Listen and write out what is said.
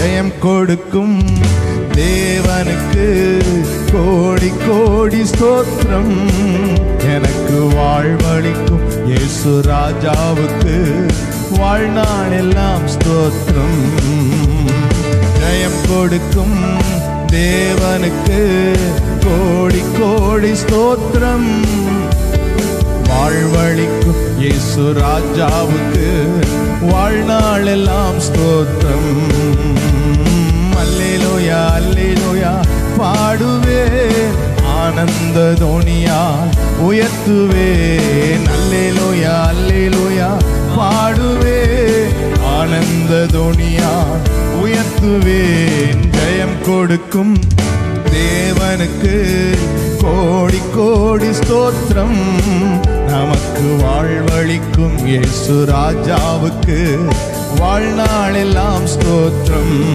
ஜெயம் கொடுக்கும் தேவனுக்கு கோடி கோடி ஸ்தோத்திரம். எனக்கு வாழ்வளிக்கும் இயேசு ராஜாவுக்கு வாழ்நாள் எல்லாம் ஸ்தோத்திரம். ஜெயம் கொடுக்கும் தேவனுக்கு கோடி கோடி ஸ்தோத்திரம். வாழ்வளிக்கும் இயேசு ராஜாவுக்கு வாழ்நாள் எல்லாம் ஸ்தோத்திரம். அல்லேலூயா அல்லேலூயா பாடுவேன், ஆனந்த தோனியால் உயர்த்துவேன். அல்லேலூயா அல்லேலூயா பாடுவேன், ஆனந்த தோனியால் உயர்த்துவேன். ஜெயம் கொடுக்கும் தேவனுக்கு கோடி கோடி ஸ்தோத்திரம். நமக்கு வாழ்வளிக்கும் இயேசு ராஜாவுக்கு வாழ்நாள் எல்லாம் ஸ்தோத்திரம்.